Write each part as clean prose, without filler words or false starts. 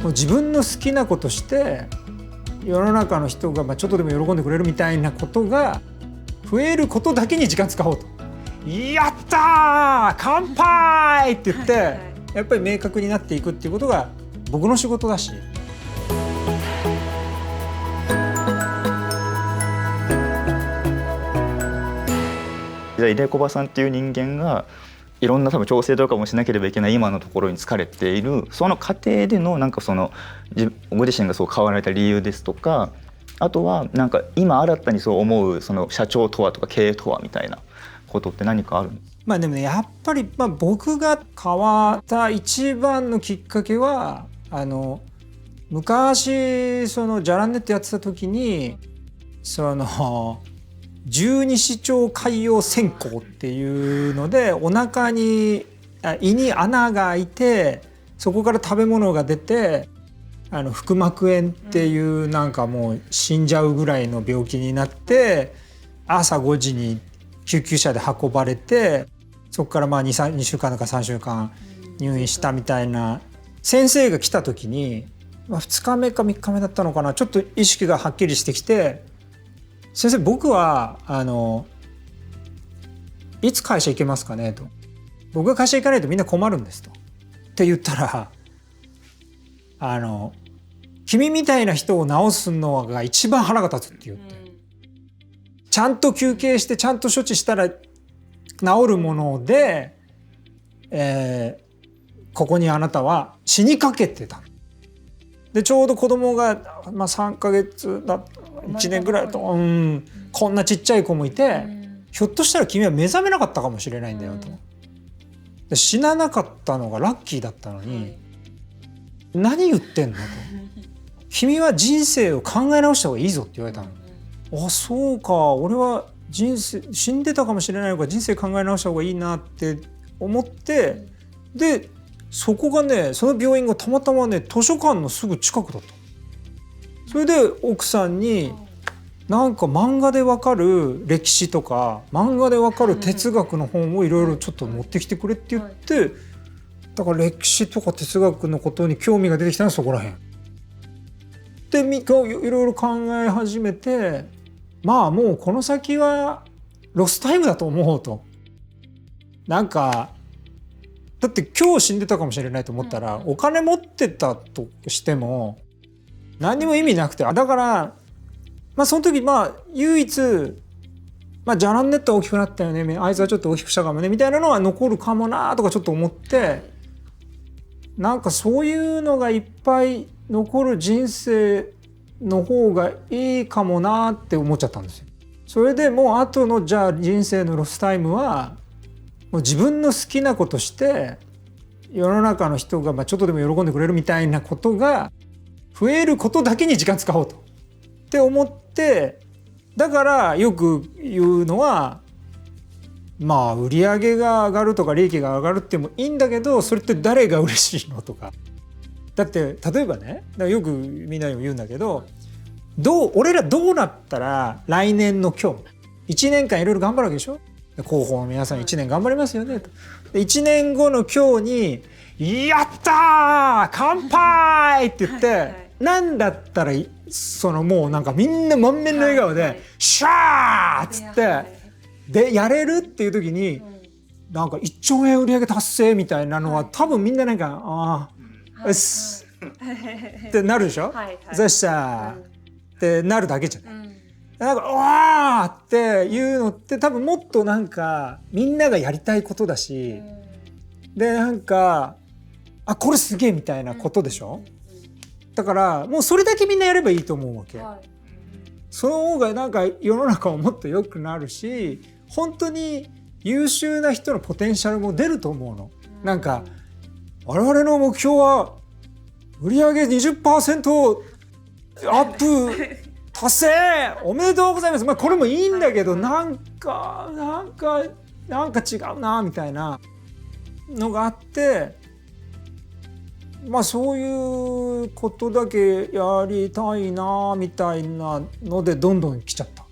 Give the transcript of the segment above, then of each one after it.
もう自分の好きなことして世の中の人がちょっとでも喜んでくれるみたいなことが増えることだけに時間使おうと。やったー乾杯って言って、やっぱり明確になっていくっていうことが僕の仕事だし。じゃあ井出小葉さんっていう人間がいろんな多分調整とかもしなければいけない今のところに疲れているその過程でのご自身がそう変わられた理由ですとか、あとは今新たにそう思うその社長とはとか経営とはみたいなことって何かあるんですか？でもね、やっぱり僕が変わった一番のきっかけは昔じゃらんネットやってた時に十二指腸潰瘍閃光っていうのでお腹に胃に穴が開いてそこから食べ物が出て腹膜炎っていうもう死んじゃうぐらいの病気になって朝5時に救急車で運ばれてそこから2週間とか3週間入院したみたいな先生が来た時に2日目か3日目だったのかな、ちょっと意識がはっきりしてきて、先生僕はいつ会社行けますかねと、僕が会社行かないとみんな困るんですとって言ったら君みたいな人を治すのが一番腹が立つって言って、ちゃんと休憩してちゃんと処置したら治るもので、ここにあなたは死にかけてた。でちょうど子供が3ヶ月だ1年ぐらいと、こんなちっちゃい子もいて、ひょっとしたら君は目覚めなかったかもしれないんだよと。で死ななかったのがラッキーだったのに、何言ってんのと。君は人生を考え直した方がいいぞって言われたの。あ、そうか、俺は死んでたかもしれないのか、人生考え直した方がいいなって思って、でそこがね、その病院がたまたまね図書館のすぐ近くだった。それで奥さんに漫画でわかる歴史とか漫画でわかる哲学の本をいろいろちょっと持ってきてくれって言って、だから歴史とか哲学のことに興味が出てきたのはそこらへんで、いろいろ考え始めて、もうこの先はロスタイムだと思うと。だって今日死んでたかもしれないと思ったら、お金持ってたとしても何にも意味なくて、だからその時唯一じゃらんネットは大きくなったよね、あいつはちょっと大きくしたかもねみたいなのは残るかもなとかちょっと思って、そういうのがいっぱい残る人生の方がいいかもなって思っちゃったんですよ。それでもう後のじゃあ人生のロスタイムはもう自分の好きなことして世の中の人がちょっとでも喜んでくれるみたいなことが増えることだけに時間使おうとって思って、だからよく言うのは売り上げが上がるとか利益が上がるってもいいんだけど、それって誰が嬉しいのとか。だって例えばね、よくみんなにも言うんだけど、俺らどうなったら来年の今日1年間いろいろ頑張るわけでしょ。広報の皆さん1年頑張りますよねと。1年後の今日にやったー乾杯って言って、なんだったらもうみんな満面の笑顔でシャーっつってでやれるっていう時に1兆円売上達成みたいなのは多分みんなああうっすってなるでしょ。そしたらってなるだけじゃない。わーっていうのって多分もっとみんながやりたいことだし、でこれすげえみたいなことでしょ。だからもうそれだけみんなやればいいと思うわけ。その方が世の中ももっと良くなるし、本当に優秀な人のポテンシャルも出ると思うの。我々の目標は売上 20% アップ達成おめでとうございます。これもいいんだけど、なんか違うなみたいなのがあって、そういうことだけやりたいなみたいなのでどんどん来ちゃった。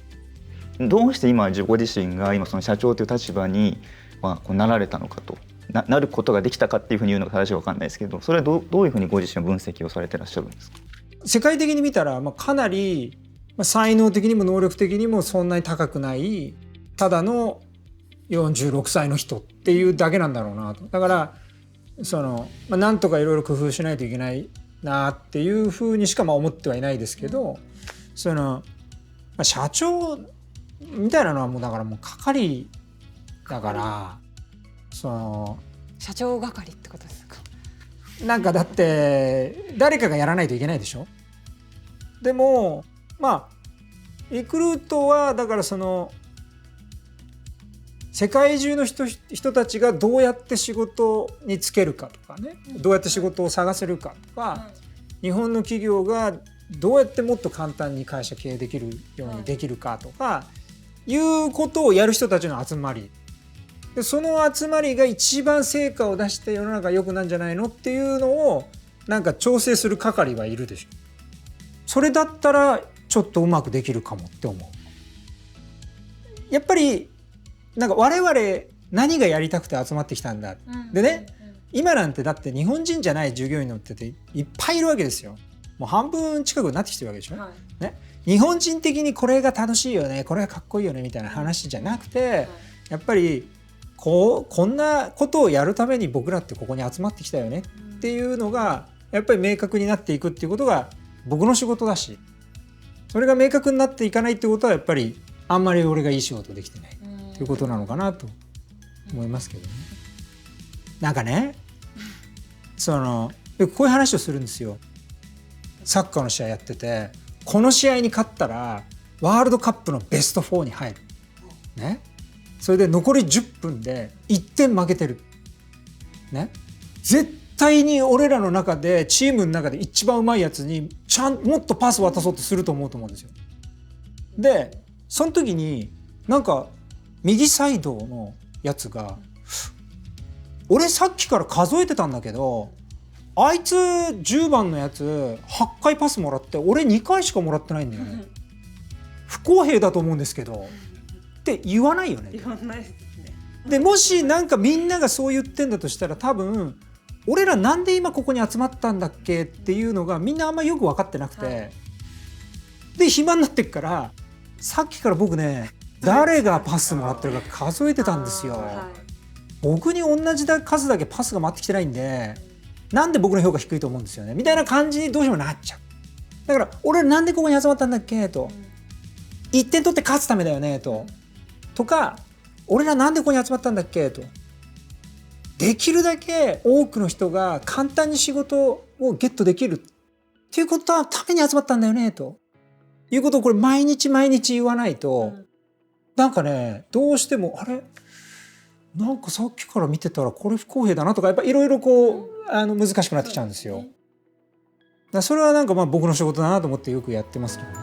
どうして今ご自身がその社長という立場になられたのかと。なることができたかっていうふうに言うのが正しいか分かんないですけど、それはどういうふうにご自身の分析をされてらっしゃるんですか？世界的に見たら、かなり才能的にも能力的にもそんなに高くないただの46歳の人っていうだけなんだろうなと。だからなんとかいろいろ工夫しないといけないなっていうふうにしか思ってはいないですけど、社長みたいなのはもうだからもう係だから、社長係ってことですか？なんかだって誰かがやらないといけないでしょ。でもリクルートはだから世界中の人たちがどうやって仕事に就けるかとかね、どうやって仕事を探せるかとか、日本の企業がどうやってもっと簡単に会社経営できるようにできるかとかいうことをやる人たちの集まりで、その集まりが一番成果を出して世の中良くなんじゃないのっていうのをなんか調整する係はいるでしょ。それだったらちょっとうまくできるかもって思う。やっぱりなんか我々何がやりたくて集まってきたんだ、でね、今なんてだって日本人じゃない従業員のっていっぱいいるわけですよ。もう半分近くになってきてるわけでしょ、ね、日本人的にこれが楽しいよね、これがかっこいいよねみたいな話じゃなくて、やっぱりこんなことをやるために僕らってここに集まってきたよねっていうのがやっぱり明確になっていくっていうことが僕の仕事だし、それが明確になっていかないってことはやっぱりあんまり俺がいい仕事できてないっていうことなのかなと思いますけどね。なんかね、こういう話をするんですよ。サッカーの試合やってて、この試合に勝ったらワールドカップのベスト4に入る、ね、それで残り10分で1点負けてる、ね、絶対に俺らの中でチームの中で一番うまいやつにもっとパス渡そうとすると思うんですよ。でその時になんか右サイドのやつが、俺さっきから数えてたんだけどあいつ10番のやつ8回パスもらって俺2回しかもらってないんだよね不公平だと思うんですけどって言わないよね。言わないですね。でもしなんかみんながそう言ってんだとしたら、多分俺らなんで今ここに集まったんだっけっていうのがみんなあんまよく分かってなくて、で暇になってっから、さっきから僕ね誰がパスもらってるか数えてたんですよ。僕に同じ数だけパスが回ってきてないんで、なんで僕の評価低いと思うんですよねみたいな感じにどうしてもなっちゃう。だから俺なんでここに集まったんだっけと、1点取って勝つためだよねとか、俺らなんでここに集まったんだっけと、できるだけ多くの人が簡単に仕事をゲットできるっていうことのために集まったんだよねということをこれ毎日毎日言わないと、なんかねどうしてもあれなんかさっきから見てたらこれ不公平だなとか、やっぱいろいろ難しくなってきちゃうんですよ。だからそれはなんか僕の仕事だなと思ってよくやってますけどね。